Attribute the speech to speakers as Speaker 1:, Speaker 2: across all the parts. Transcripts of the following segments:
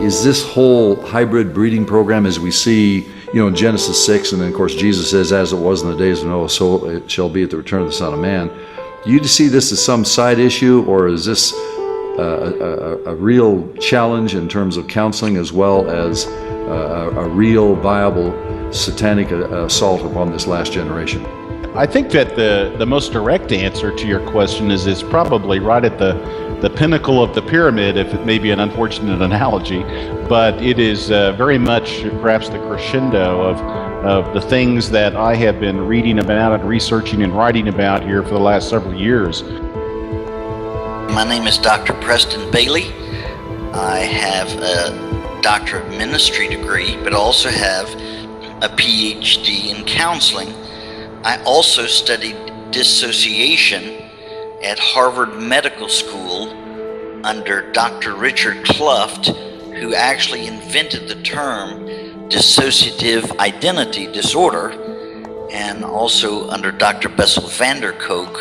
Speaker 1: is this whole hybrid breeding program, as we see, in Genesis 6, and then of course Jesus says, as it was in the days of Noah, so it shall be at the return of the Son of Man. Do you see this as some side issue, or is this a real challenge in terms of counseling, as well as a real viable satanic assault upon this last generation?
Speaker 2: I think that the most direct answer to your question is it's probably right at the pinnacle of the pyramid, if it may be an unfortunate analogy, but it is very much perhaps the crescendo of the things that I have been reading about and researching and writing about here for the last several years.
Speaker 3: My name is Dr. Preston Bailey. I have a Doctor of Ministry degree, but also have a PhD in counseling. I also studied dissociation at Harvard Medical School under Dr. Richard Kluft, who actually invented the term dissociative identity disorder, and also under Dr. Bessel van der Kolk,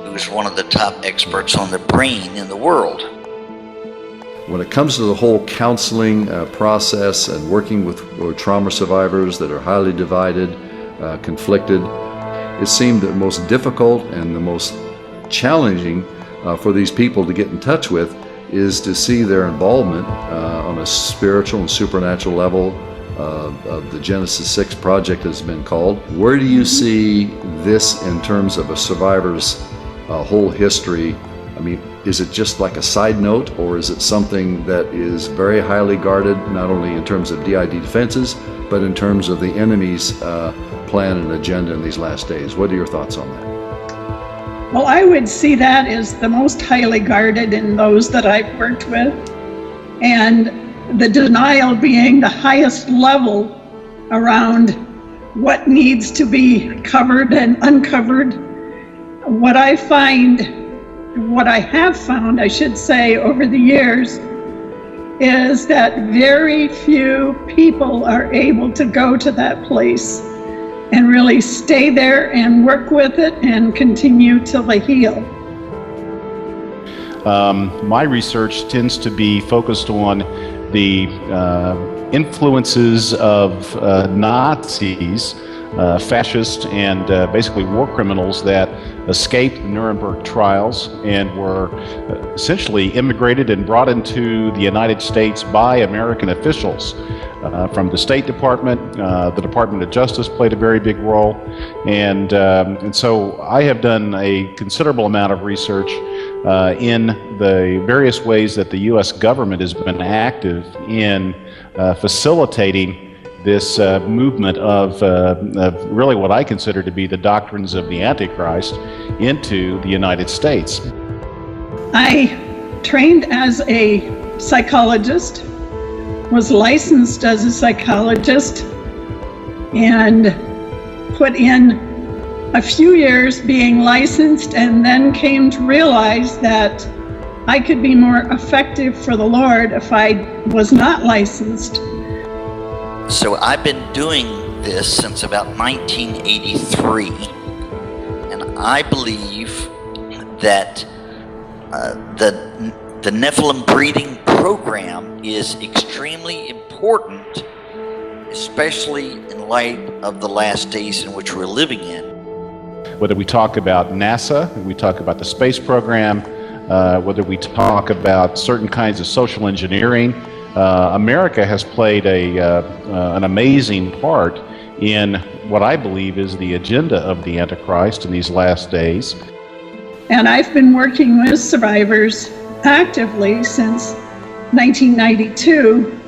Speaker 3: who is one of the top experts on the brain in the world.
Speaker 1: When it comes to the whole counseling process and working with trauma survivors that are highly divided, conflicted, it seemed the most difficult and the most challenging for these people to get in touch with is to see their involvement on a spiritual and supernatural level of the Genesis 6 project has been called. Where do you see this in terms of a survivor's whole history? I mean, is it just like a side note, or is it something that is very highly guarded, not only in terms of DID defenses, but in terms of the enemy's plan and agenda in these last days? What are your thoughts on that?
Speaker 4: Well, I would see that as the most highly guarded in those that I've worked with, and the denial being the highest level around what needs to be covered and uncovered. What I have found, I should say, over the years, is that very few people are able to go to that place and really stay there and work with it and continue till they heal.
Speaker 2: My research tends to be focused on the influences of Nazis, fascists, and basically war criminals that escaped the Nuremberg trials and were essentially immigrated and brought into the United States by American officials. From the State Department, the Department of Justice played a very big role, and so I have done a considerable amount of research in the various ways that the U.S. government has been active in facilitating this movement of really what I consider to be the doctrines of the Antichrist into the United States.
Speaker 4: I trained as a psychologist, was licensed as a psychologist, and put in a few years being licensed, and then came to realize that I could be more effective for the Lord if I was not licensed.
Speaker 3: So I've been doing this since about 1983, and I believe that the Nephilim breeding program is extremely important, especially in light of the last days in which we're living in.
Speaker 2: Whether we talk about NASA, whether we talk about the space program, whether we talk about certain kinds of social engineering, America has played an amazing part in what I believe is the agenda of the Antichrist in these last days.
Speaker 4: And I've been working with survivors actively since 1992.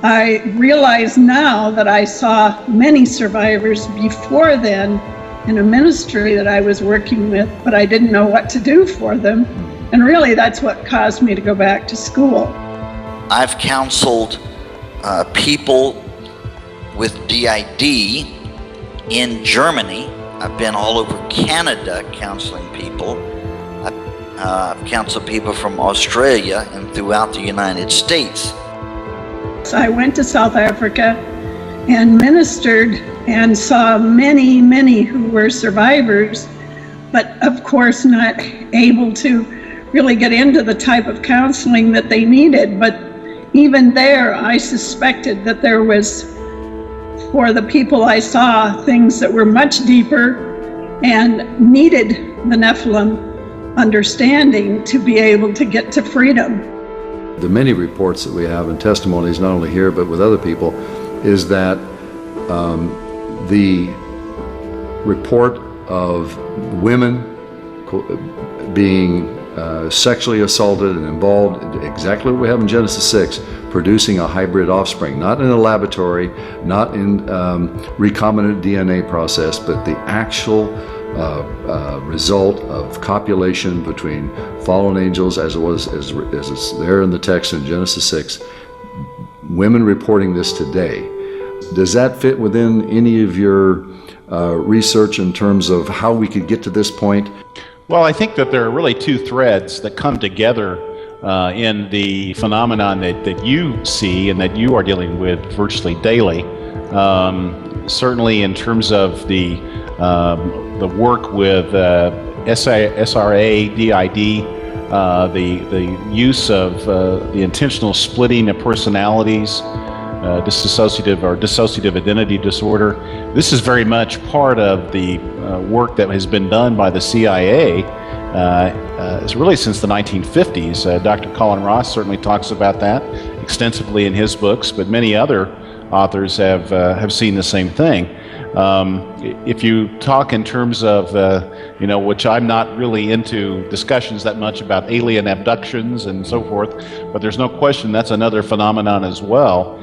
Speaker 4: I realize now that I saw many survivors before then in a ministry that I was working with, but I didn't know what to do for them. And really that's what caused me to go back to school.
Speaker 3: I've counseled people with DID in Germany. I've been all over Canada counseling people. I've counseled people from Australia and throughout the United States.
Speaker 4: So I went to South Africa and ministered and saw many, many who were survivors, but of course not able to really get into the type of counseling that they needed. But even there, I suspected that there was, for the people I saw, things that were much deeper and needed the Nephilim understanding to be able to get to freedom.
Speaker 1: The many reports that we have and testimonies, not only here but with other people, is that the report of women being sexually assaulted and involved, exactly what we have in Genesis 6, producing a hybrid offspring, not in a laboratory, not in recombinant DNA process, but the actual result of copulation between fallen angels, as it's there in the text in Genesis 6, women reporting this today. Does that fit within any of your research in terms of how we could get to this point?
Speaker 2: Well, I think that there are really two threads that come together in the phenomenon that you see and that you are dealing with virtually daily. Certainly in terms of the work with SRA, DID, the use of the intentional splitting of personalities, dissociative identity disorder. This is very much part of the work that has been done by the CIA. It's really since the 1950s. Dr. Colin Ross certainly talks about that extensively in his books, but many other authors have seen the same thing. If you talk in terms of, which I'm not really into discussions that much about alien abductions and so forth, but there's no question that's another phenomenon as well.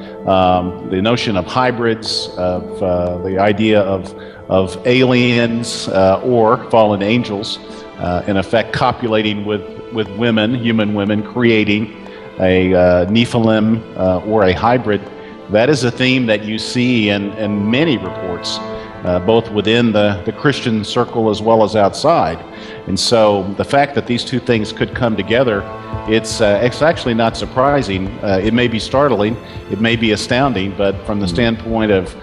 Speaker 2: The notion of hybrids, of the idea of aliens or fallen angels, in effect copulating with women, human women, creating a Nephilim or a hybrid. That is a theme that you see in many reports, both within the Christian circle as well as outside. And so the fact that these two things could come together, it's actually not surprising. It may be startling, it may be astounding, but from the standpoint of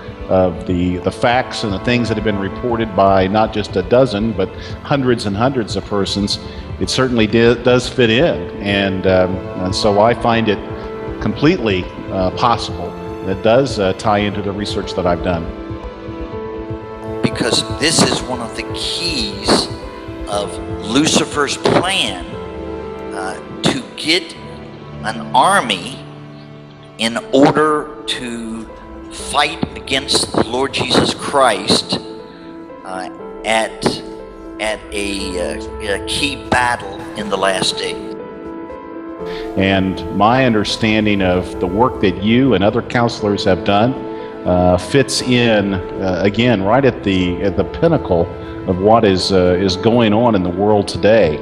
Speaker 2: the facts and the things that have been reported by not just a dozen, but hundreds and hundreds of persons, it certainly does fit in. And so I find it completely possible. That does tie into the research that I've done.
Speaker 3: Because this is one of the keys of Lucifer's plan to get an army in order to fight against the Lord Jesus Christ at a key battle in the last day.
Speaker 2: And my understanding of the work that you and other counselors have done fits in again right at the pinnacle of what is going on in the world today.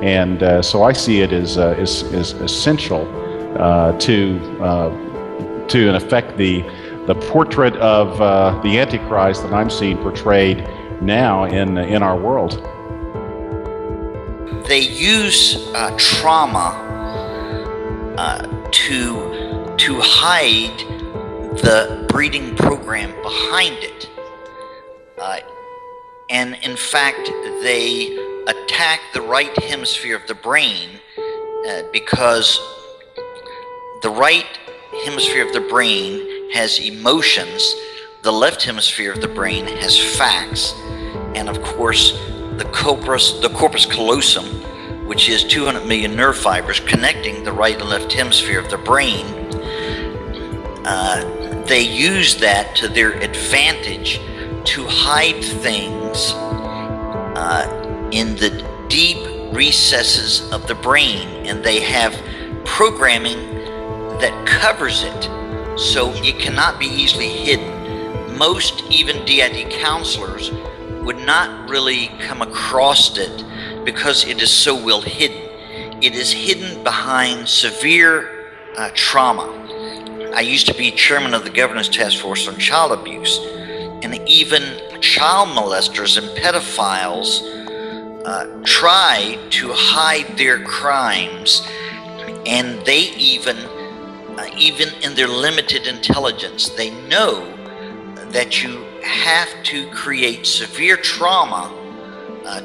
Speaker 2: And so I see it as essential to in effect the portrait of the Antichrist that I'm seeing portrayed now in our world.
Speaker 3: They use trauma to hide the breeding program behind it. And in fact, they attack the right hemisphere of the brain because the right hemisphere of the brain has emotions, the left hemisphere of the brain has facts, and of course the corpus callosum, which is 200 million nerve fibers connecting the right and left hemisphere of the brain. They use that to their advantage to hide things in the deep recesses of the brain, and they have programming that covers it so it cannot be easily hidden. Most even DID counselors would not really come across it because it is so well hidden. It is hidden behind severe trauma. I used to be chairman of the Governor's Task Force on Child Abuse, and even child molesters and pedophiles try to hide their crimes, and they even in their limited intelligence, they know that you have to create severe trauma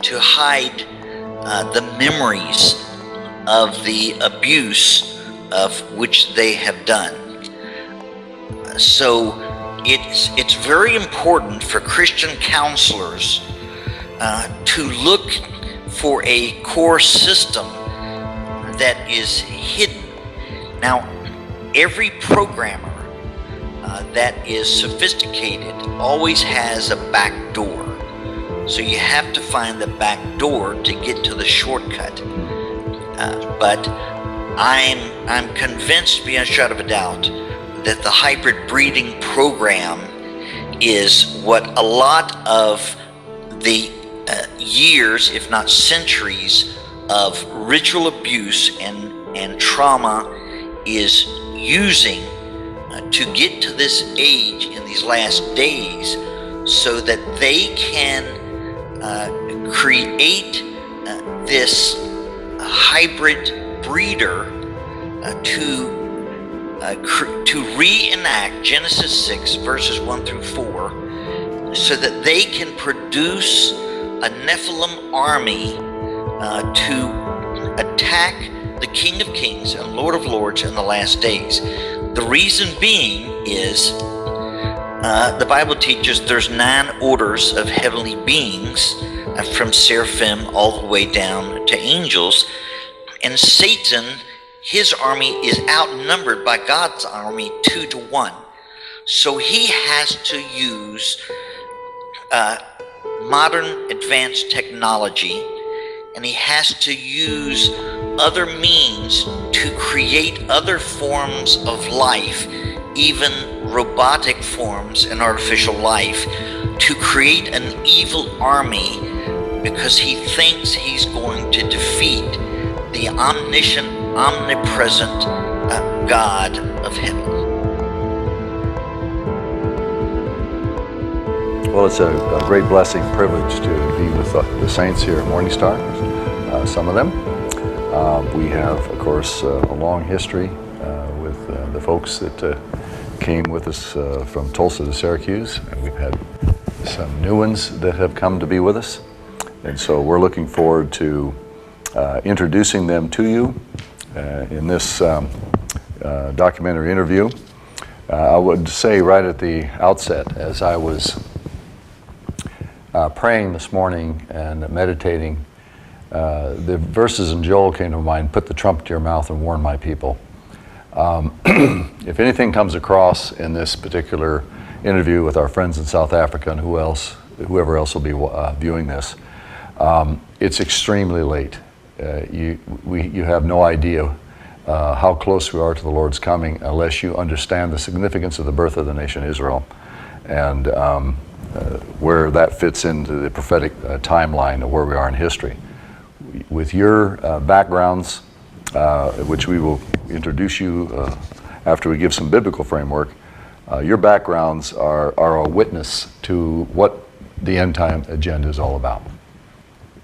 Speaker 3: to hide the memories of the abuse of which they have done. So it's very important for Christian counselors to look for a core system that is hidden. Now, every programmer that is sophisticated always has a back door. So you have to find the back door to get to the shortcut. But I'm convinced beyond a shadow of a doubt that the hybrid breeding program is what a lot of the years, if not centuries, of ritual abuse and trauma is using to get to this age in these last days, so that they can create this hybrid breeder to reenact Genesis 6 verses 1 through 4, so that they can produce a Nephilim army to attack the King of Kings and Lord of Lords in the last days. The reason being is the Bible teaches there's 9 orders of heavenly beings, from seraphim all the way down to angels, and Satan, his army is outnumbered by God's army 2 to 1. So he has to use modern advanced technology, and he has to use other means to create other forms of life, even robotic forms and artificial life, to create an evil army, because he thinks he's going to defeat the omniscient, omnipresent God of heaven.
Speaker 1: Well, it's a great blessing, privilege to be with the saints here at Morning Star, some of them. We have, of course, a long history with the folks that came with us from Tulsa to Syracuse, and we've had some new ones that have come to be with us. And so we're looking forward to introducing them to you in this documentary interview. I would say right at the outset, as I was praying this morning and meditating, the verses in Joel came to mind: put the trumpet to your mouth and warn my people. If anything comes across in this particular interview with our friends in South Africa and whoever else will be viewing this, it's extremely late. You have no idea how close we are to the Lord's coming unless you understand the significance of the birth of the nation Israel, and where that fits into the prophetic timeline of where we are in history. With your backgrounds, which we will introduce you after we give some biblical framework, your backgrounds are a witness to what the end time agenda is all about.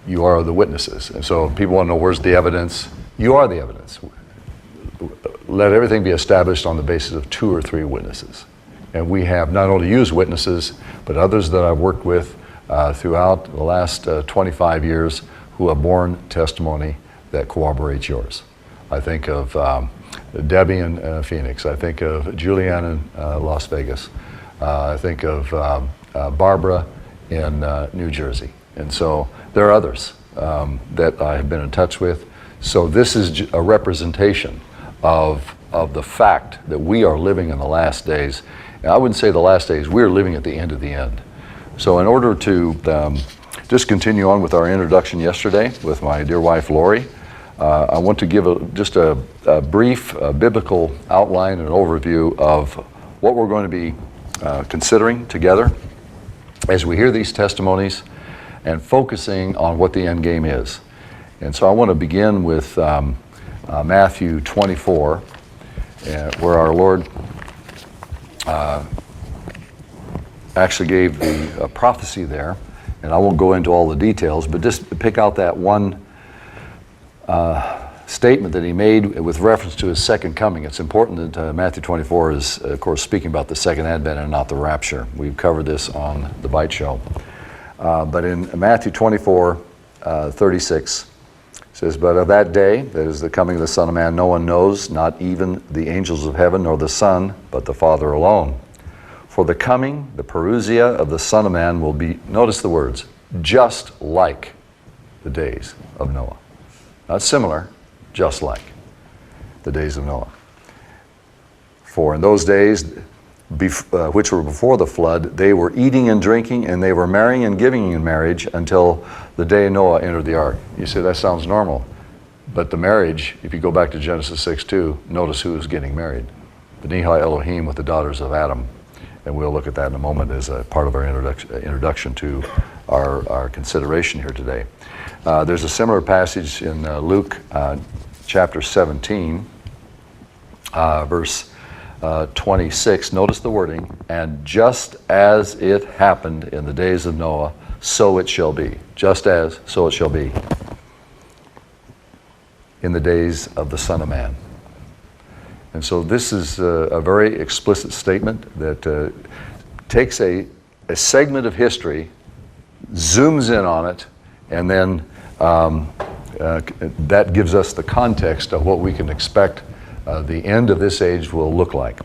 Speaker 1: You are the witnesses. And so people want to know, where's the evidence? You are the evidence. Let everything be established on the basis of 2 or 3 witnesses. And we have not only used witnesses, but others that I've worked with throughout the last 25 years who have borne testimony that corroborates yours. I think of Debbie in Phoenix. I think of Julianne in Las Vegas. I think of Barbara in New Jersey. And so there are others that I have been in touch with. So this is a representation of the fact that we are living in the last days. And I wouldn't say the last days, we're living at the end of the end. So in order to just continue on with our introduction yesterday with my dear wife Lori, I want to give just a brief biblical outline and overview of what we're going to be considering together as we hear these testimonies and focusing on what the end game is. And so I want to begin with Matthew 24, where our Lord actually gave the prophecy there. And I won't go into all the details, but just pick out that one statement that he made with reference to his second coming. It's important that Matthew 24 is, of course, speaking about the second advent and not the rapture. We've covered this on the Bite Show. But in Matthew 24, 36, says, but of that day, that is the coming of the Son of Man, no one knows, not even the angels of heaven, nor the Son, but the Father alone. For the coming, the parousia of the Son of Man will be, notice the words, just like the days of Noah. Not similar, just like the days of Noah. For in those days, which were before the flood, they were eating and drinking, and they were marrying and giving in marriage until the day Noah entered the ark. You say, that sounds normal. But the marriage, if you go back to Genesis 6:2, notice who is getting married. B'nai Elohim with the daughters of Adam. And we'll look at that in a moment as a part of our introduction to our consideration here today. There's a similar passage in Luke chapter 17, verse 26. Notice the wording, and just as it happened in the days of Noah, so it shall be. Just as, so it shall be in the days of the Son of Man. And so this is a very explicit statement that takes a segment of history, zooms in on it, and then that gives us the context of what we can expect the end of this age will look like.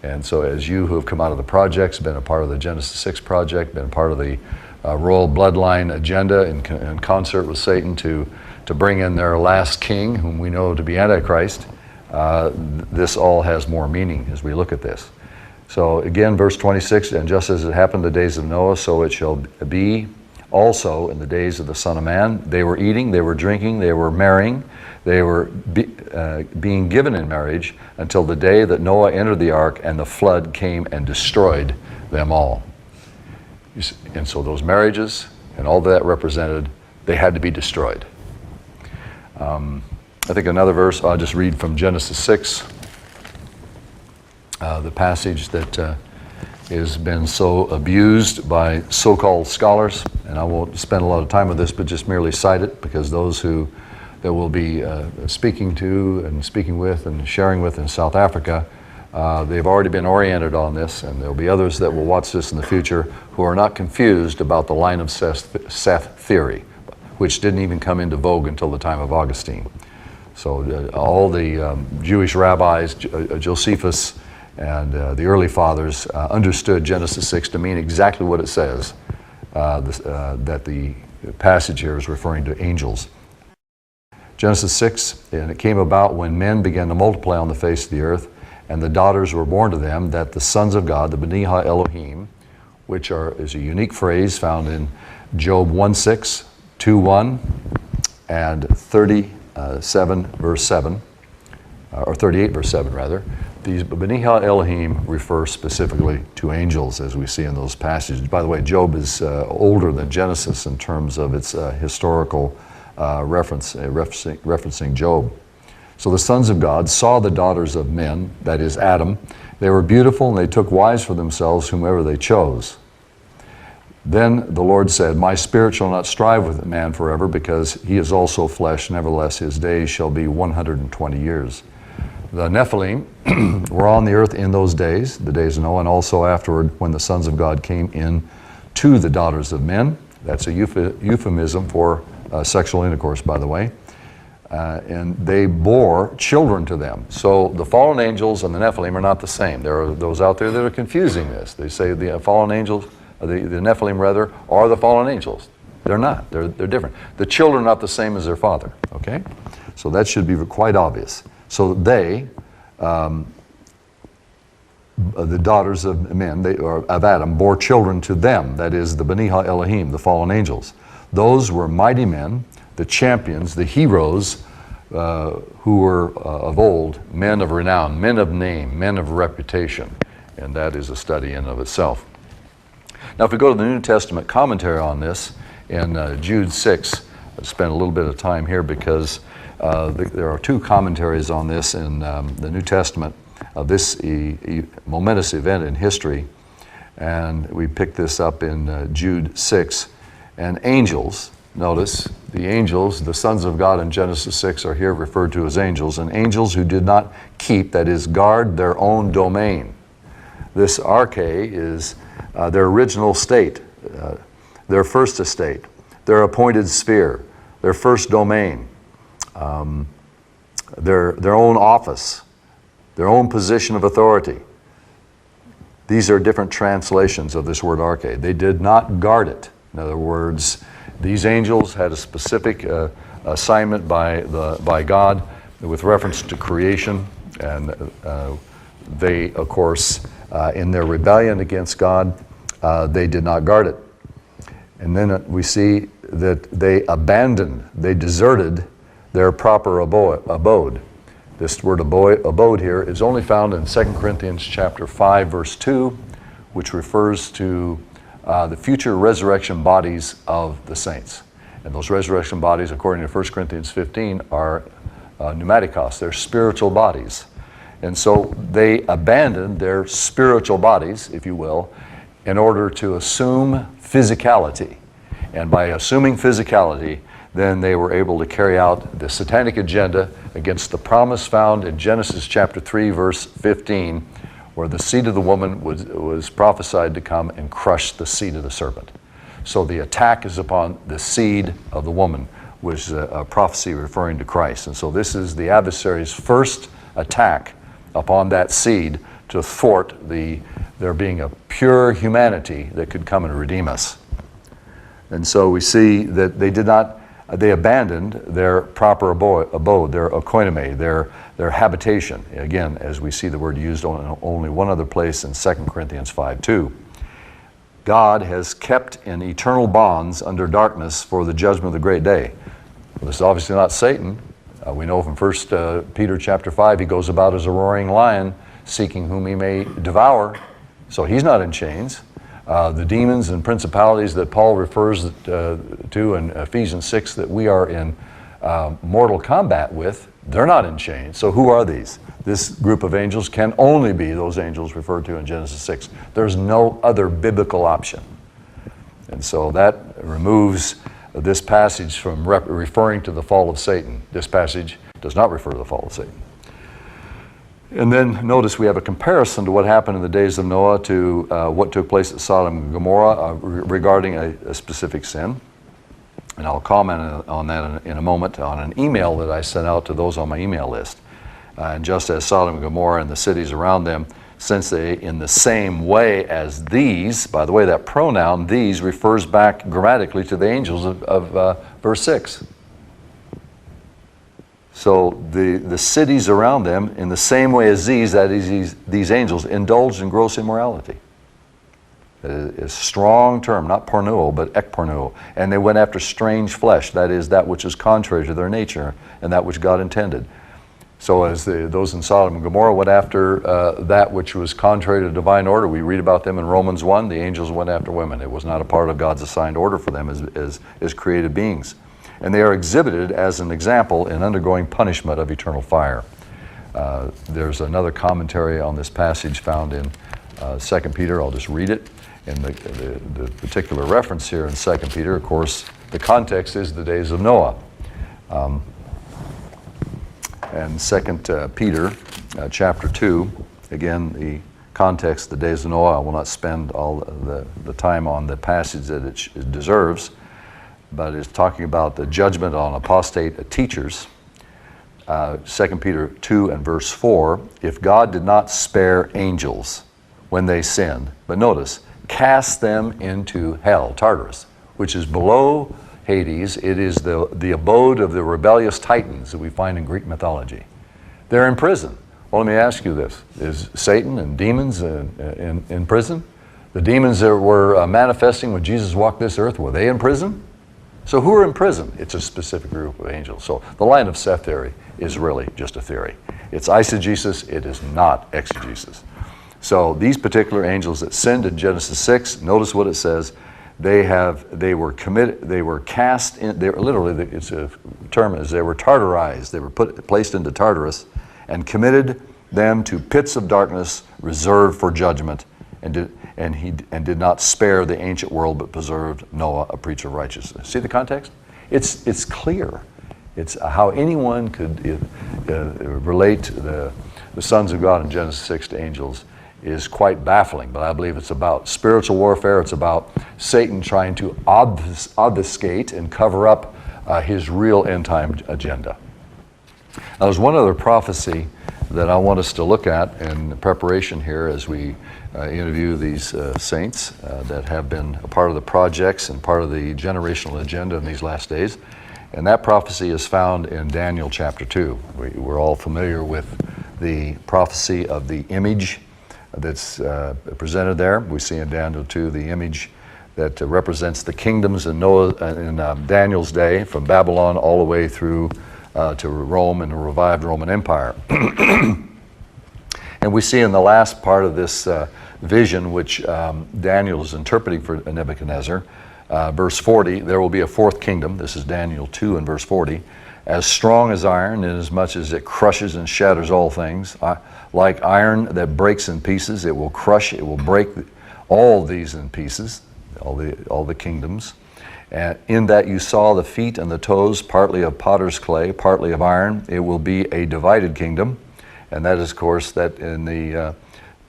Speaker 1: And so as you who have come out of the projects, been a part of the Genesis 6 project, been a part of the royal bloodline agenda in concert with Satan to bring in their last king, whom we know to be Antichrist, this all has more meaning as we look at this. So again, verse 26, and just as it happened the days of Noah, so it shall be also in the days of the Son of Man. They were eating, they were drinking, they were marrying, they were being given in marriage until the day that Noah entered the ark and the flood came and destroyed them all. And so those marriages and all that represented, they had to be destroyed. I think another verse, I'll just read from Genesis 6, the passage that has been so abused by so-called scholars, and I won't spend a lot of time with this, but just merely cite it, because those that will be speaking to and speaking with and sharing with in South Africa, they've already been oriented on this, and there'll be others that will watch this in the future who are not confused about the line of Seth theory, which didn't even come into vogue until the time of Augustine. So all the Jewish rabbis, Josephus, and the early fathers understood Genesis 6 to mean exactly what it says, that the passage here is referring to angels. Genesis 6, and it came about when men began to multiply on the face of the earth, and the daughters were born to them, that the sons of God, the B'nai Elohim, which is a unique phrase found in Job 1:6, 2:1, and 37 verse 7, or 38 verse 7 rather. These B'nai Elohim refer specifically to angels, as we see in those passages. By the way, Job is older than Genesis in terms of its historical referencing Job. So the sons of God saw the daughters of men, that is Adam. They were beautiful, and they took wives for themselves whomever they chose. Then the Lord said, my spirit shall not strive with man forever, because he is also flesh. Nevertheless, his days shall be 120 years. The Nephilim were on the earth in those days, the days of Noah, and also afterward when the sons of God came in to the daughters of men. That's a euphemism for sexual intercourse, by the way. And they bore children to them. So the fallen angels and the Nephilim are not the same. There are those out there that are confusing this. They say the fallen angels, the Nephilim rather, are the fallen angels. They're not. They're different. The children are not the same as their father. Okay? So that should be quite obvious. So they, the daughters of men, of Adam, bore children to them. That is the B'nai Elohim, the fallen angels. Those were mighty men, the champions, the heroes who were of old, men of renown, men of name, men of reputation. And that is a study in of itself. Now if we go to the New Testament commentary on this, in Jude 6, I'll spend a little bit of time here because there are two commentaries on this in the New Testament of this momentous event in history. And we pick this up in Jude 6. And angels, notice, the angels, the sons of God in Genesis 6 are here referred to as angels, and angels who did not keep, that is, guard their own domain. This arche is their original state, their first estate, their appointed sphere, their first domain. their own office, their own position of authority. These are different translations of this word arche. They did not guard it. In other words, these angels had a specific assignment by God with reference to creation, and they, of course, in their rebellion against God, they did not guard it. And then we see that they deserted their proper abode. This word abode here is only found in 2 Corinthians chapter 5, verse 2, which refers to the future resurrection bodies of the saints. And those resurrection bodies, according to 1 Corinthians 15, are pneumatikos, they're spiritual bodies. And so they abandoned their spiritual bodies, if you will, in order to assume physicality. And by assuming physicality, then they were able to carry out the satanic agenda against the promise found in Genesis chapter 3, verse 15, where the seed of the woman was prophesied to come and crush the seed of the serpent. So the attack is upon the seed of the woman, which is a prophecy referring to Christ. And so this is the adversary's first attack upon that seed to thwart there being a pure humanity that could come and redeem us. And so we see that they abandoned their proper abode, their oikonomai, their habitation. Again, as we see the word used on only one other place in 2 Corinthians 5:2. God has kept in eternal bonds under darkness for the judgment of the great day. Well, this is obviously not Satan. We know from 1 Peter chapter 5, he goes about as a roaring lion, seeking whom he may devour. So he's not in chains. The demons and principalities that Paul refers to in Ephesians 6 that we are in mortal combat with, they're not in chains. So who are these? This group of angels can only be those angels referred to in Genesis 6. There's no other biblical option. And so that removes this passage from referring to the fall of Satan. This passage does not refer to the fall of Satan. And then notice we have a comparison to what happened in the days of Noah to what took place at Sodom and Gomorrah regarding a specific sin. And I'll comment on that in a moment on an email that I sent out to those on my email list. And just as Sodom and Gomorrah and the cities around them, since they, in the same way as these, by the way, that pronoun, these, refers back grammatically to the angels of verse 6. So the cities around them, in the same way as these, that is, these angels, indulged in gross immorality. It's a strong term, not pornuo, but ekpornuo. And they went after strange flesh, that is, that which is contrary to their nature and that which God intended. So as those in Sodom and Gomorrah went after that which was contrary to divine order, we read about them in Romans 1, the angels went after women. It was not a part of God's assigned order for them as created beings. And they are exhibited as an example in undergoing punishment of eternal fire. There's another commentary on this passage found in 2 Peter. I'll just read it. And the particular reference here in 2 Peter, of course, the context is the days of Noah. And 2 Peter chapter 2, again, the context, the days of Noah. I will not spend all the time on the passage that it deserves, but it's talking about the judgment on apostate teachers. 2 Peter 2 and verse 4, if God did not spare angels when they sinned, but notice, cast them into hell, Tartarus, which is below Hades. It is the abode of the rebellious titans that we find in Greek mythology. They're in prison. Well, let me ask you this. Is Satan and demons in prison? The demons that were manifesting when Jesus walked this earth, were they in prison? So who are in prison? It's a specific group of angels. So the line of Seth theory is really just a theory. It's eisegesis, it is not exegesis. So these particular angels that sinned in Genesis 6, notice what it says, they were cast in, literally, it's a term is they were tartarized, they were placed into Tartarus and committed them to pits of darkness reserved for judgment, and did not spare the ancient world but preserved Noah, a preacher of righteousness. See the context? It's clear. It's how anyone could relate the sons of God in Genesis 6 to angels is quite baffling, but I believe it's about spiritual warfare. It's about Satan trying to obfuscate and cover up his real end-time agenda. Now, there's one other prophecy that I want us to look at in preparation here as we interview these saints that have been a part of the projects and part of the generational agenda in these last days. And that prophecy is found in Daniel chapter 2. We're all familiar with the prophecy of the image that's presented there. We see in Daniel 2 the image that represents the kingdoms in Daniel's day, from Babylon all the way through to Rome and the revived Roman Empire. And we see in the last part of this vision, which Daniel is interpreting for Nebuchadnezzar, verse 40, there will be a fourth kingdom. This is Daniel 2 and verse 40. As strong as iron, inasmuch as it crushes and shatters all things. Like iron that breaks in pieces, it will crush, it will break all these in pieces, all the kingdoms. And in that you saw the feet and the toes, partly of potter's clay, partly of iron. It will be a divided kingdom. And that is, of course, that in the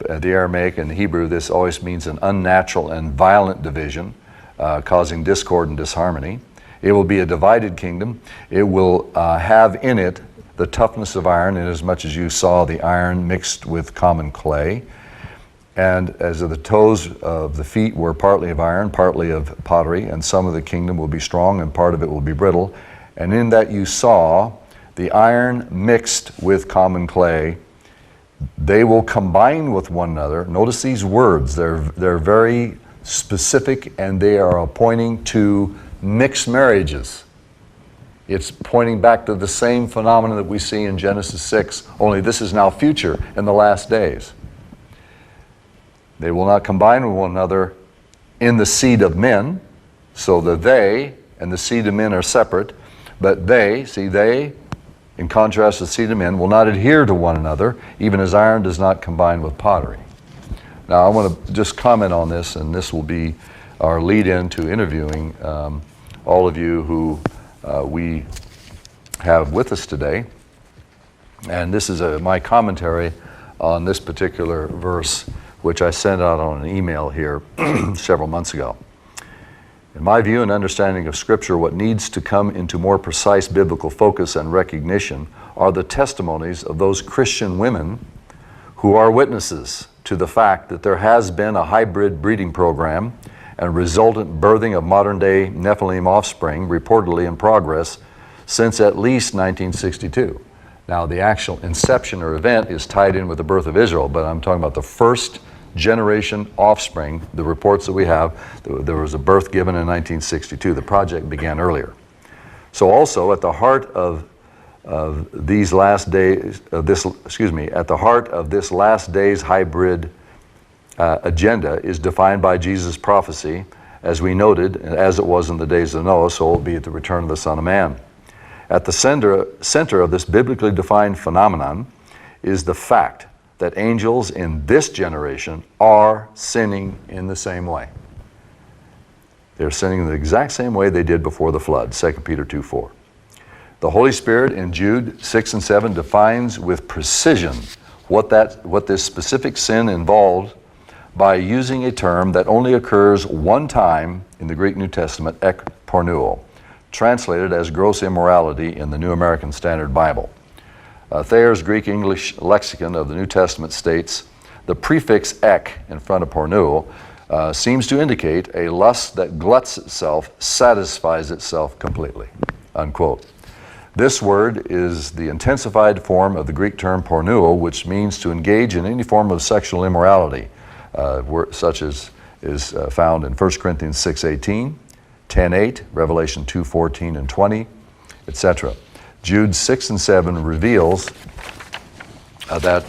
Speaker 1: Aramaic and the Hebrew, this always means an unnatural and violent division, causing discord and disharmony. It will be a divided kingdom. It will have in it the toughness of iron, inasmuch as you saw the iron mixed with common clay. And as the toes of the feet were partly of iron, partly of pottery, and some of the kingdom will be strong and part of it will be brittle. And in that you saw the iron mixed with common clay. They will combine with one another. Notice these words. They're very specific, and they are pointing to mixed marriages. It's pointing back to the same phenomenon that we see in Genesis 6, only this is now future in the last days. They will not combine with one another in the seed of men, so the they and the seed of men are separate, but they, in contrast to the seed of men, will not adhere to one another, even as iron does not combine with pottery. Now I want to just comment on this, and this will be our lead-in to interviewing all of you who we have with us today. And this is my commentary on this particular verse, which I sent out on an email here several months ago. In my view and understanding of Scripture, what needs to come into more precise biblical focus and recognition are the testimonies of those Christian women who are witnesses to the fact that there has been a hybrid breeding program and resultant birthing of modern-day Nephilim offspring reportedly in progress since at least 1962. Now, the actual inception or event is tied in with the birth of Israel, but I'm talking about the first generation offspring, the reports that we have. There was a birth given in 1962. The project began earlier. So also at the heart of these last days, at the heart of this last days hybrid agenda is defined by Jesus' prophecy, as we noted, as it was in the days of Noah, so it will be at the return of the Son of Man. At the center of this biblically defined phenomenon is the fact that angels in this generation are sinning in the same way. They're sinning in the exact same way they did before the flood, 2 Peter 2:4. The Holy Spirit in Jude 6 and 7 defines with precision what this specific sin involved by using a term that only occurs one time in the Greek New Testament, ek pornuo, translated as gross immorality in the New American Standard Bible. Thayer's Greek-English lexicon of the New Testament states, the prefix ek in front of pornuo seems to indicate a lust that gluts itself, satisfies itself completely, unquote. This word is the intensified form of the Greek term pornuo, which means to engage in any form of sexual immorality, such as is found in 1 Corinthians 6:18, 10:8, Revelation 2:14 and 20, etc. Jude 6 and 7 reveals that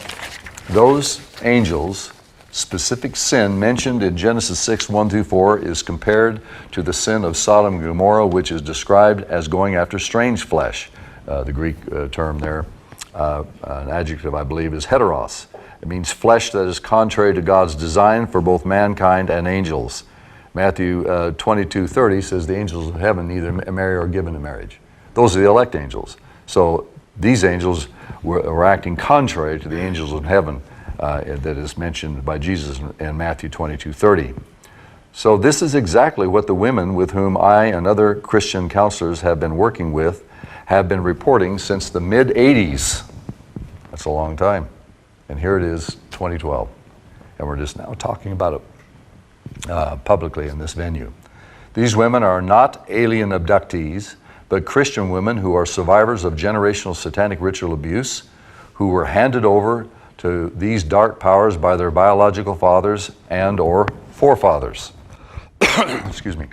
Speaker 1: those angels' specific sin mentioned in Genesis 6, 1-4 is compared to the sin of Sodom and Gomorrah, which is described as going after strange flesh. The Greek term there, an adjective I believe, is heteros. It means flesh that is contrary to God's design for both mankind and angels. Matthew 22:30 says the angels of heaven neither marry or given in marriage. Those are the elect angels. So these angels were acting contrary to the angels of heaven that is mentioned by Jesus in Matthew 22:30. So this is exactly what the women with whom I and other Christian counselors have been working with have been reporting since the mid-'80s. That's a long time. And here it is, 2012. And we're just now talking about it publicly in this venue. These women are not alien abductees, but Christian women who are survivors of generational satanic ritual abuse, who were handed over to these dark powers by their biological fathers and or forefathers. Excuse me.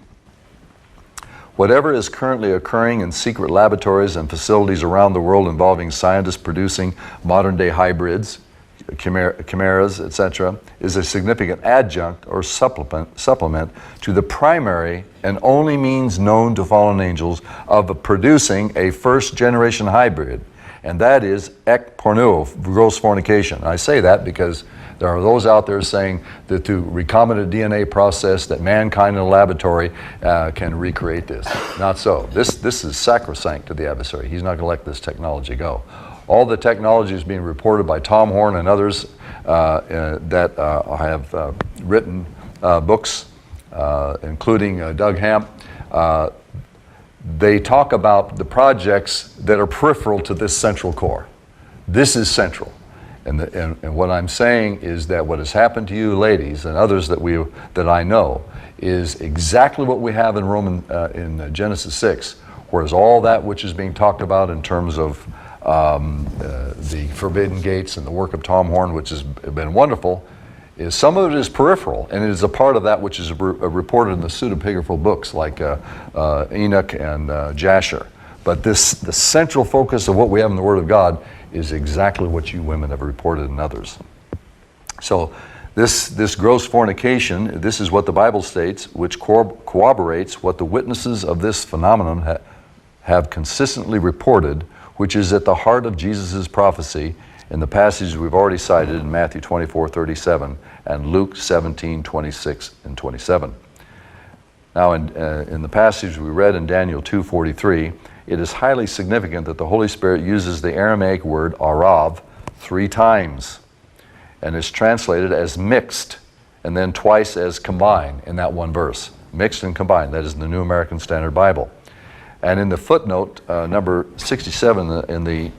Speaker 1: Whatever is currently occurring in secret laboratories and facilities around the world involving scientists producing modern-day hybrids, chimeras, etc., is a significant adjunct or supplement to the primary and only means known to fallen angels of producing a first-generation hybrid, and that is ek porneo, gross fornication. I say that because there are those out there saying that through recombinant DNA process that mankind in a laboratory can recreate this. Not so. This is sacrosanct to the adversary. He's not going to let this technology go. All the technology is being reported by Tom Horn and others that have written books, including Doug Hamp. They talk about the projects that are peripheral to this central core. This is central. And what I'm saying is that what has happened to you ladies and others that I know is exactly what we have in Genesis 6, whereas all that which is being talked about in terms of the forbidden gates and the work of Tom Horn, which has been wonderful, is some of it is peripheral, and it is a part of that which is reported in the pseudepigraphal books like Enoch and Jasher. But the central focus of what we have in the Word of God is exactly what you women have reported in others. So this gross fornication, this is what the Bible states, which corroborates what the witnesses of this phenomenon have consistently reported, which is at the heart of Jesus' prophecy in the passages we've already cited in Matthew 24:37 and Luke 17:26 and 27. Now in the passage we read in Daniel 2:43, it is highly significant that the Holy Spirit uses the Aramaic word arav 3 times, and is translated as mixed, and then twice as combined in that one verse. Mixed and combined, that is in the New American Standard Bible. And in the footnote, number 67 in the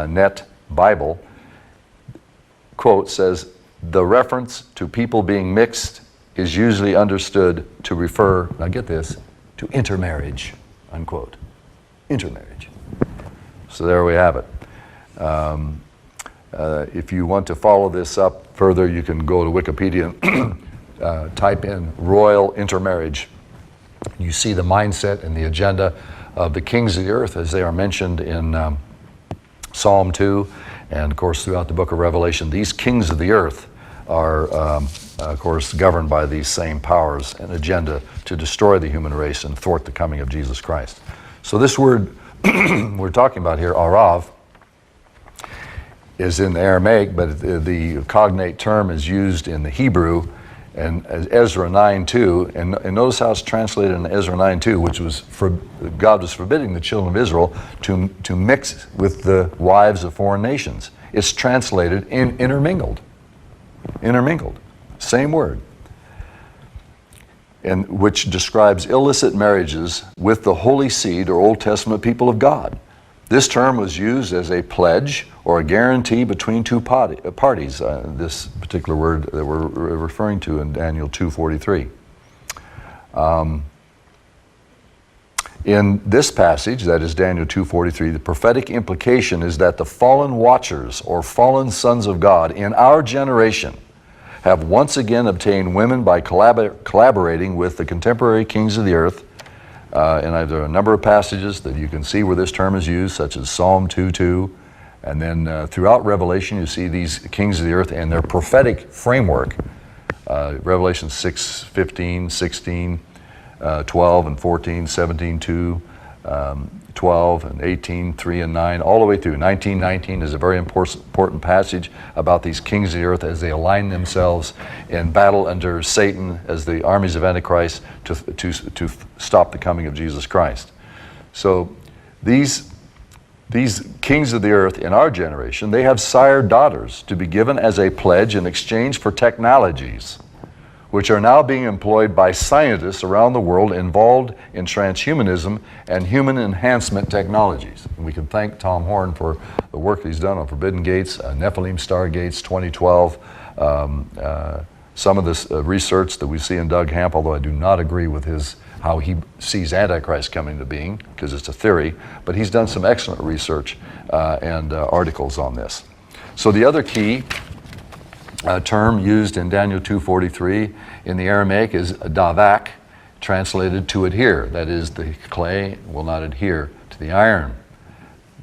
Speaker 1: Net Bible, quote, says, the reference to people being mixed is usually understood to refer, now get this, to intermarriage, unquote. Intermarriage. So there we have it. If you want to follow this up further, you can go to Wikipedia and type in royal intermarriage. You see the mindset and the agenda of the kings of the earth as they are mentioned in Psalm 2 and, of course, throughout the book of Revelation. These kings of the earth are, of course, governed by these same powers and agenda to destroy the human race and thwart the coming of Jesus Christ. So this word we're talking about here, arav, is in the Aramaic, but the cognate term is used in the Hebrew and Ezra 9:2, and notice how it's translated in Ezra 9:2, which was God was forbidding the children of Israel to mix with the wives of foreign nations. It's translated in intermingled, same word, and which describes illicit marriages with the holy seed or Old Testament people of God. This term was used as a pledge or a guarantee between two parties, this particular word that we're referring to in Daniel 2:43. In this passage, that is Daniel 2:43, the prophetic implication is that the fallen watchers or fallen sons of God in our generation have once again obtained women by collaborating with the contemporary kings of the earth. And there are a number of passages that you can see where this term is used, such as Psalm 2:2, and then throughout Revelation you see these kings of the earth and their prophetic framework, Revelation 6:15, 16, 12 and 14, 17:2, 12 and 18, 3 and 9, all the way through. 19:19 is a very important passage about these kings of the earth as they align themselves in battle under Satan as the armies of Antichrist to stop the coming of Jesus Christ. So these kings of the earth in our generation, they have sired daughters to be given as a pledge in exchange for technologies, which are now being employed by scientists around the world involved in transhumanism and human enhancement technologies. And we can thank Tom Horn for the work he's done on Forbidden Gates, Nephilim Stargates 2012, some of this research that we see in Doug Hamp, although I do not agree with how he sees Antichrist coming to being, because it's a theory, but he's done some excellent research and articles on this. So the other key term used in Daniel 2:43 in the Aramaic is davak, translated to adhere. That is, the clay will not adhere to the iron.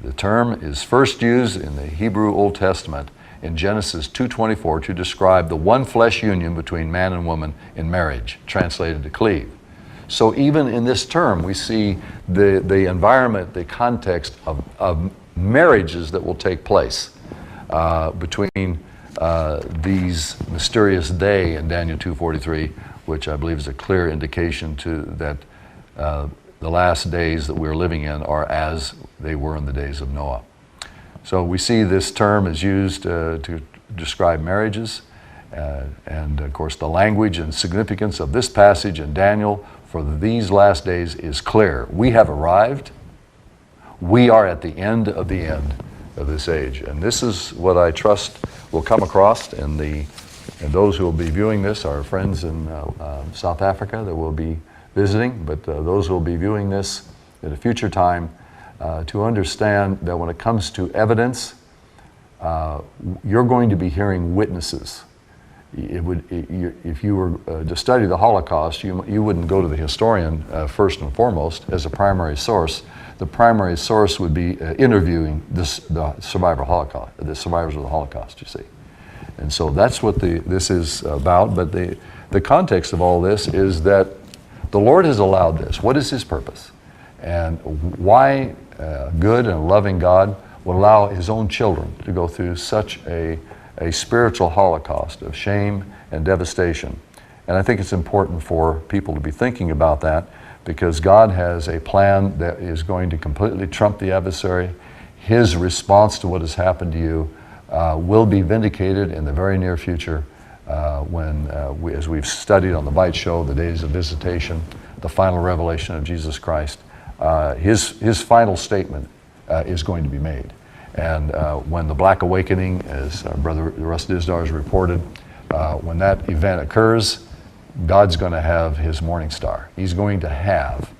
Speaker 1: The term is first used in the Hebrew Old Testament in Genesis 2:24 to describe the one flesh union between man and woman in marriage, translated to cleave. So even in this term, we see the environment, the context of marriages that will take place between these mysterious day in Daniel 2:43, which I believe is a clear indication that the last days that we're living in are as they were in the days of Noah. So we see this term is used to describe marriages, and of course the language and significance of this passage in Daniel for these last days is clear. We have arrived. We are at the end of this age, and this is what I trust will come across, and those who will be viewing this are friends in South Africa that will be visiting, but those who will be viewing this at a future time to understand that when it comes to evidence, you're going to be hearing witnesses. If you were to study the Holocaust, you wouldn't go to the historian first and foremost as a primary source. The primary source would be interviewing the survivors of the Holocaust, you see. And so that's what this is about. But the context of all this is that the Lord has allowed this. What is His purpose? And why good and loving God would allow His own children to go through such a spiritual holocaust of shame and devastation. And I think it's important for people to be thinking about that, because God has a plan that is going to completely trump the adversary. His response to what has happened to you will be vindicated in the very near future when, as we've studied on the Bite Show, the days of visitation, the final revelation of Jesus Christ, his final statement is going to be made. And when the Black Awakening, as Brother Russ Dizdar has reported, when that event occurs, God's going to have His morning star. He's going to have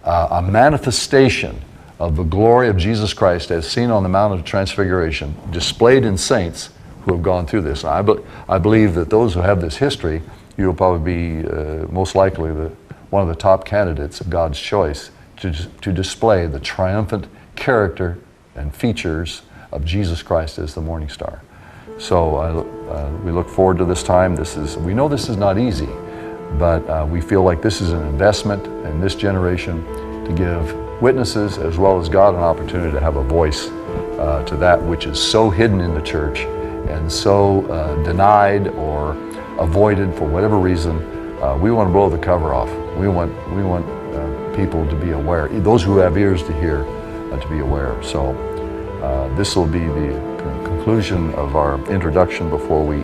Speaker 1: a manifestation of the glory of Jesus Christ as seen on the Mount of Transfiguration, displayed in saints who have gone through this. I believe that those who have this history, you will probably be most likely one of the top candidates of God's choice to display the triumphant character and features of Jesus Christ as the morning star. So we look forward to this time. We know this is not easy, but we feel like this is an investment in this generation to give witnesses as well as God an opportunity to have a voice to that which is so hidden in the church and so denied or avoided for whatever reason. We want to blow the cover off. We want people to be aware, those who have ears to hear, to be aware. So this will be the conclusion of our introduction before we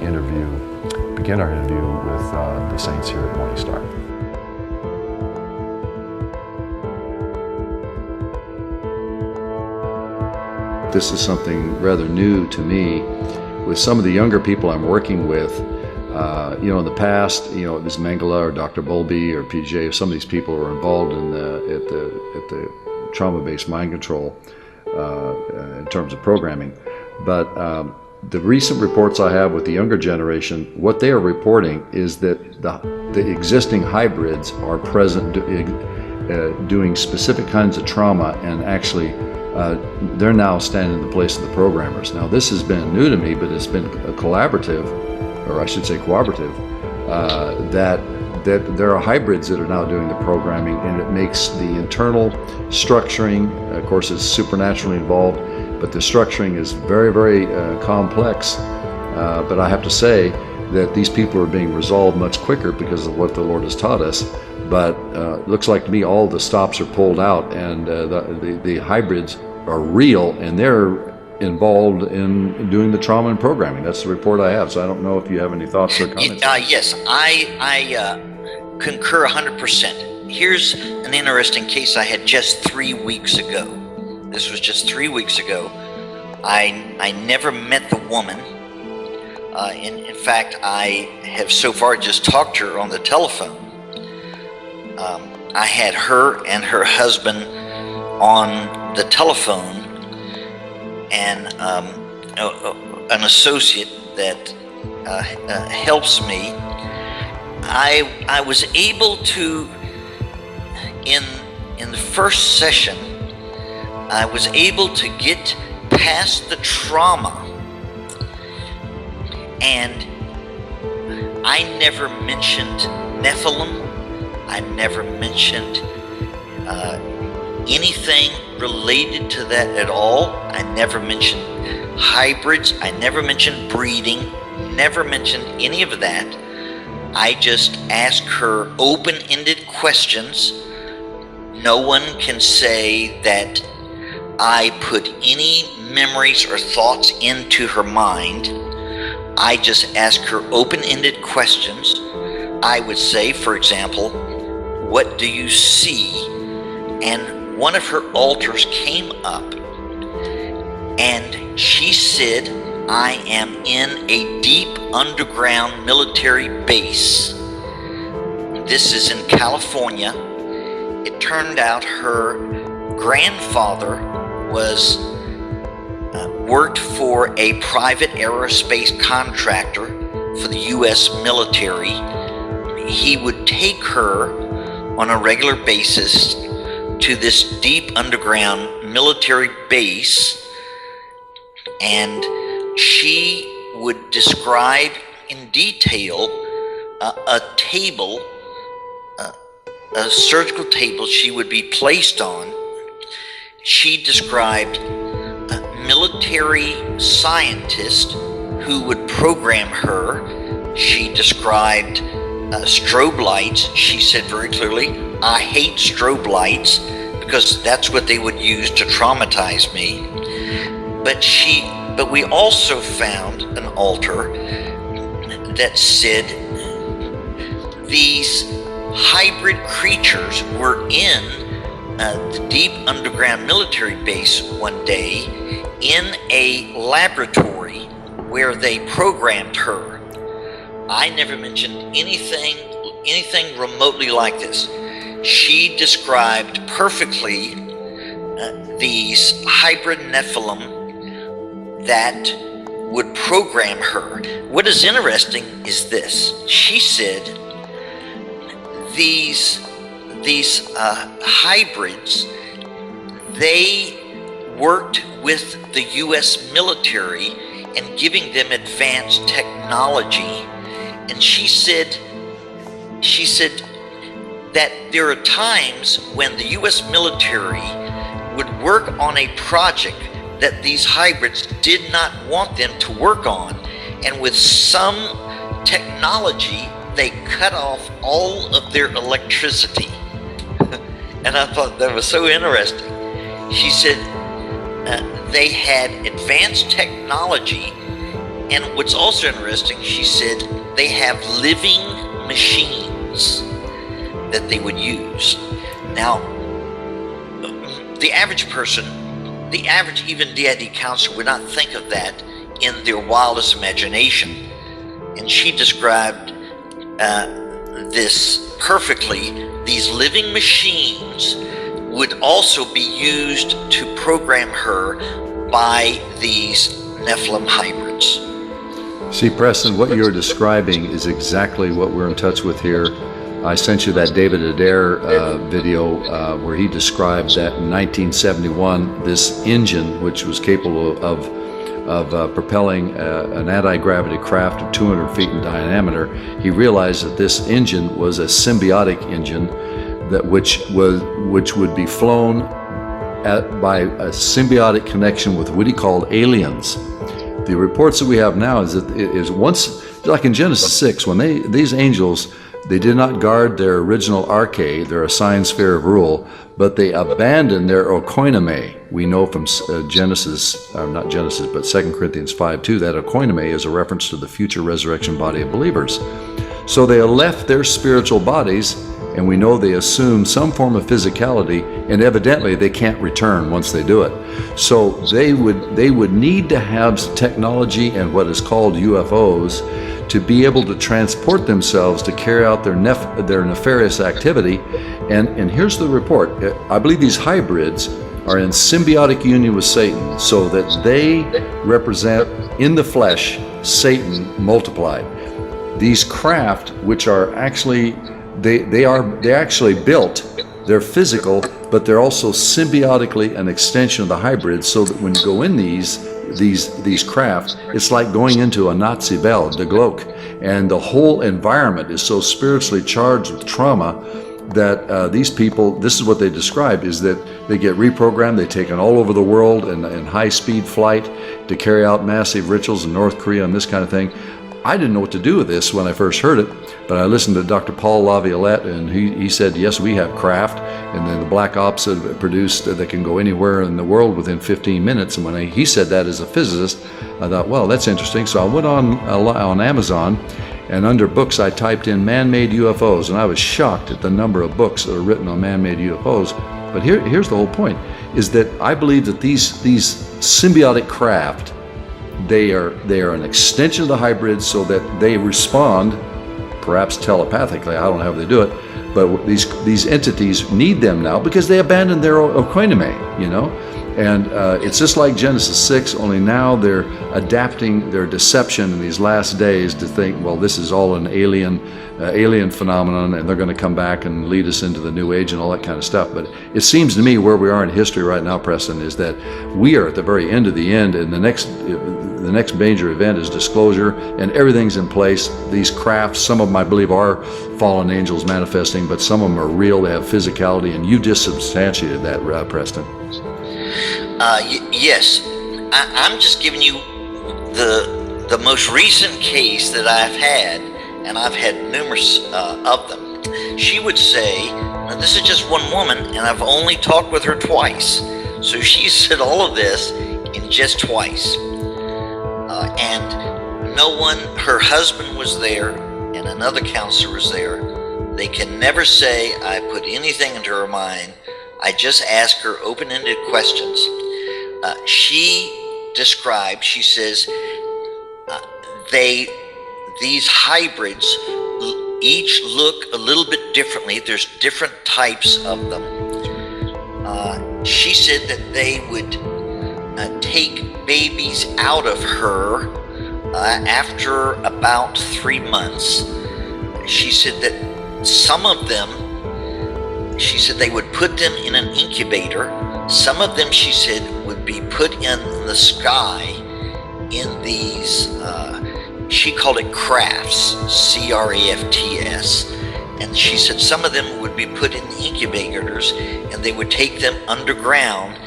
Speaker 1: begin our interview with the saints here at Morning Star. This is something rather new to me. With some of the younger people I'm working with, in the past, it was Mangala or Dr. Bowlby or PJ, or some of these people were involved in at the trauma-based mind control in terms of programming. But the recent reports I have with the younger generation, what they are reporting is that the existing hybrids are present doing specific kinds of trauma, and actually they're now standing in the place of the programmers. Now this has been new to me, but it's been a collaborative, or I should say cooperative, that there are hybrids that are now doing the programming, and it makes the internal structuring, of course it's supernaturally involved, but the structuring is very, very complex. But I have to say that these people are being resolved much quicker because of what the Lord has taught us. But it looks like to me all the stops are pulled out, and the hybrids are real, and they're involved in doing the trauma and programming. That's the report I have. So I don't know if you have any thoughts or comments.
Speaker 3: Yes, I concur 100%. Here's an interesting case I had just 3 weeks ago. This was just 3 weeks ago. I never met the woman. In fact, I have so far just talked to her on the telephone. I had her and her husband on the telephone, and an associate that helps me. I was able to, in the first session, I was able to get past the trauma, and I never mentioned Nephilim. I never mentioned anything related to that at all. I never mentioned hybrids. I never mentioned breeding. Never mentioned any of that. I just asked her open-ended questions. No one can say that I put any memories or thoughts into her mind. I just asked her open-ended questions. I would say, for example, what do you see? And one of her alters came up, and she said, I am in a deep underground military base. This is in California. It turned out her grandfather worked for a private aerospace contractor for the U.S. military. He would take her on a regular basis to this deep underground military base, and she would describe in detail a table, a surgical table she would be placed on. She described military scientists who would program her. She described strobe lights. She said very clearly, I hate strobe lights because that's what they would use to traumatize me. But we also found an altar that said these hybrid creatures were in the deep underground military base one day in a laboratory where they programmed her. I never mentioned anything remotely like this. She described perfectly these hybrid Nephilim that would program her. What is interesting is this. She said these hybrids, they worked with the U.S. military and giving them advanced technology. And she said that there are times when the U.S. military would work on a project that these hybrids did not want them to work on, and with some technology they cut off all of their electricity. And I thought that was so interesting. She said they had advanced technology, and what's also interesting, she said they have living machines that they would use. Now, the average person, the average even DID counselor would not think of that in their wildest imagination. And she described this perfectly. These living machines would also be used to program her by these Nephilim hybrids.
Speaker 1: See, Preston, what you're describing is exactly what we're in touch with here. I sent you that David Adair video where he described that in 1971, this engine, which was capable of propelling an anti-gravity craft of 200 feet in diameter, he realized that this engine was a symbiotic engine which would be flown by a symbiotic connection with what he called aliens. The reports that we have now is once, like in Genesis 6, when these angels They did not guard their original arche, their assigned sphere of rule, but they abandoned their oikoinome. We know from not Genesis, but 2 Corinthians 5:2, that oikoinome is a reference to the future resurrection body of believers. So they left their spiritual bodies, and we know they assume some form of physicality, and evidently they can't return once they do it. So they would need to have technology and what is called UFOs to be able to transport themselves to carry out their nefarious activity. And here's the report. I believe these hybrids are in symbiotic union with Satan, so that they represent in the flesh Satan multiplied. These craft, which are actually they're actually built, they're physical, but they're also symbiotically an extension of the hybrid, so that when you go in these craft, it's like going into a Nazi Bell, the Glock, and the whole environment is so spiritually charged with trauma that these people, this is what they describe, is that they get reprogrammed, they're taken all over the world in high-speed flight to carry out massive rituals in North Korea and this kind of thing. I didn't know what to do with this when I first heard it, but I listened to Dr. Paul LaViolette, and he said, yes, we have craft, and then the Black Ops have produced that can go anywhere in the world within 15 minutes. And when he said that as a physicist, I thought, well, that's interesting. So I went on Amazon, and under books I typed in man-made UFOs, and I was shocked at the number of books that are written on man-made UFOs. But here's the whole point, is that I believe that these symbiotic craft, they are an extension of the hybrid, so that they respond, perhaps telepathically, I don't know how they do it, but these entities need them now because they abandoned their oikoinome, and it's just like Genesis 6, only now they're adapting their deception in these last days to think, well, this is all an alien phenomenon, and they're going to come back and lead us into the new age and all that kind of stuff. But it seems to me where we are in history right now, Preston, is that we are at the very end of the end, and the next major event is disclosure, and everything's in place. These crafts, some of them I believe are fallen angels manifesting, but some of them are real, they have physicality, and you just substantiated that, Preston.
Speaker 3: Yes, I'm just giving you the most recent case that I've had, and I've had numerous of them. She would say, now this is just one woman, and I've only talked with her twice. So she said all of this in just twice. And no one, her husband was there, and another counselor was there. They can never say I put anything into her mind. I just ask her open-ended questions. She described, she says, these hybrids each look a little bit differently. There's different types of them. She said that they would take babies out of her after about 3 months. She said that some of them, she said they would put them in an incubator. Some of them, she said, would be put in the sky in these, she called it crafts, C-R-A-F-T-S. And she said some of them would be put in the incubators, and they would take them underground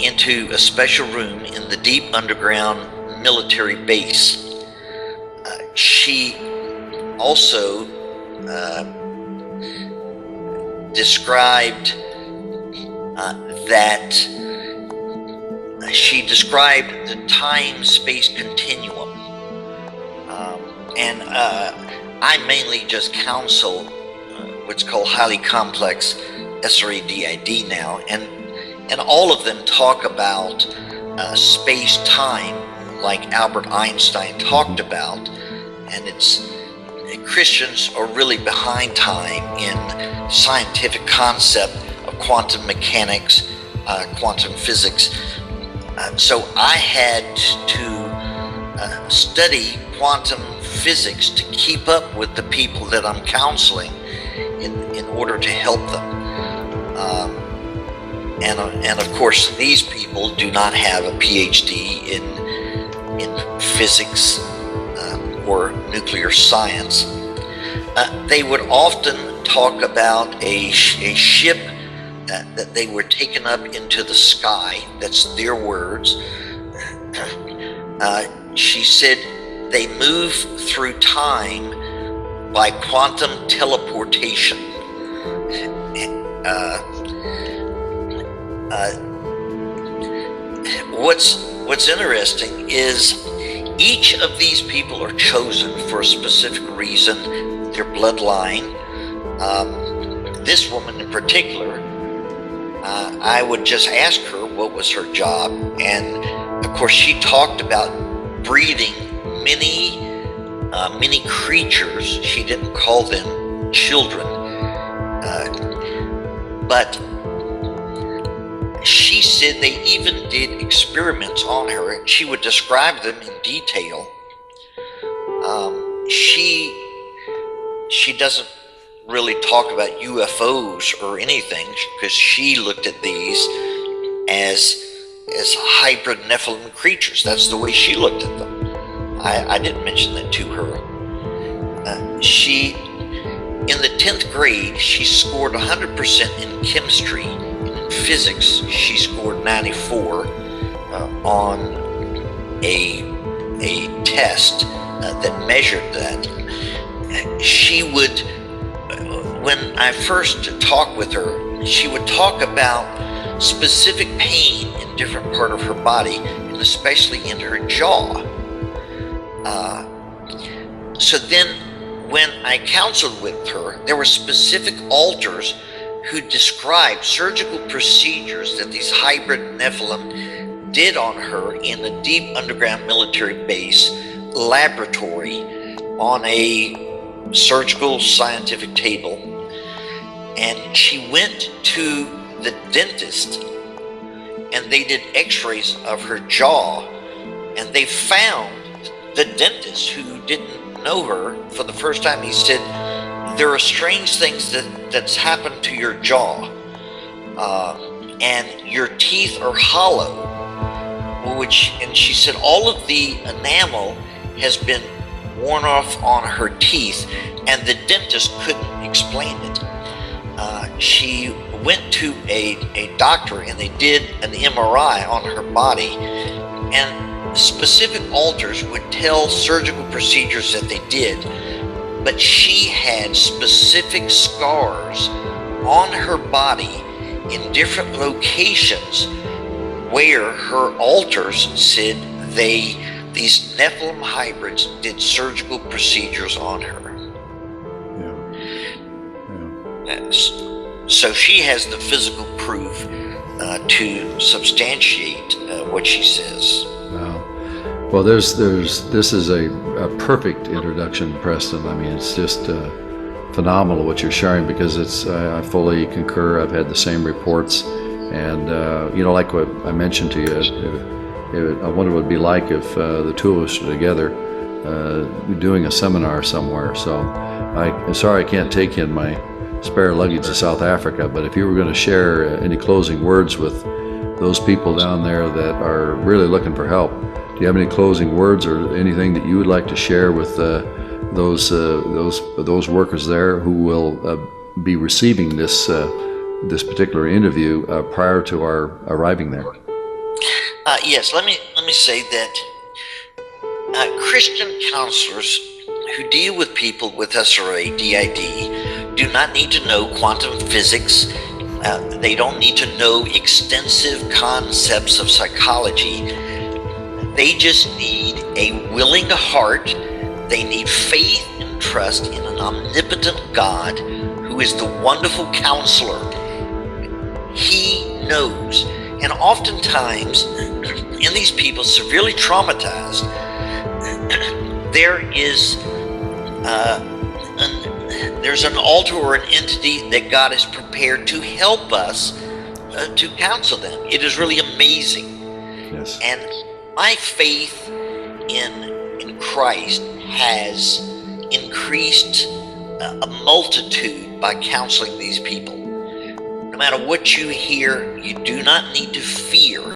Speaker 3: into a special room in the deep underground military base. She also described that she described the time-space continuum. And I mainly just counsel what's called highly complex SRADID now, and all of them talk about space-time, like Albert Einstein talked about, and Christians are really behind time in scientific concept of quantum mechanics, quantum physics. So I had to study quantum physics to keep up with the people that I'm counseling in order to help them. And of course, these people do not have a PhD in physics or nuclear science. They would often talk about a ship that they were taken up into the sky. That's their words. She said they move through time by quantum teleportation. What's interesting is each of these people are chosen for a specific reason, their bloodline. This woman in particular, I would just ask her what was her job, and of course she talked about breeding many creatures. She didn't call them children, but she said they even did experiments on her, and she would describe them in detail. She doesn't really talk about UFOs or anything, because she looked at these as hybrid Nephilim creatures. That's the way she looked at them. I didn't mention that to her. In the 10th grade, she scored 100% in chemistry. In physics, she scored 94 on a test that measured that. She would, when I first talked with her, she would talk about specific pain in different part of her body, and especially in her jaw. So then when I counseled with her, there were specific altars who described surgical procedures that these hybrid Nephilim did on her in a deep underground military base laboratory on a surgical scientific table. And she went to the dentist, and they did x-rays of her jaw, and they found the dentist, who didn't know her for the first time, he said, there are strange things that's happened to your jaw, and your teeth are hollow, and she said all of the enamel has been worn off on her teeth, and the dentist couldn't explain it. She went to a doctor, and they did an MRI on her body, and specific altars would tell surgical procedures that they did, but she had specific scars on her body in different locations where her altars said these Nephilim hybrids did surgical procedures on her. Yeah. So she has the physical proof to substantiate what she says.
Speaker 1: Wow. Well, this is a perfect introduction, Preston. I mean, it's just phenomenal what you're sharing, because I fully concur. I've had the same reports, and like what I mentioned to you, I wonder what it would be like if the two of us were together doing a seminar somewhere. So I'm sorry I can't take you in my spare luggage to South Africa, but if you were going to share any closing words with those people down there that are really looking for help, do you have any closing words or anything that you would like to share with those workers there who will be receiving this particular interview prior to our arriving there?
Speaker 3: Yes, let me say that Christian counselors who deal with people with SRA, DID, do not need to know quantum physics. They don't need to know extensive concepts of psychology. They just need a willing heart. They need faith and trust in an omnipotent God who is the wonderful counselor. He knows. And oftentimes, in these people severely traumatized, there's an altar or an entity that God has prepared to help us to counsel them. It is really amazing.
Speaker 1: Yes.
Speaker 3: And my faith in Christ has increased a multitude by counseling these people. No matter what you hear, you do not need to fear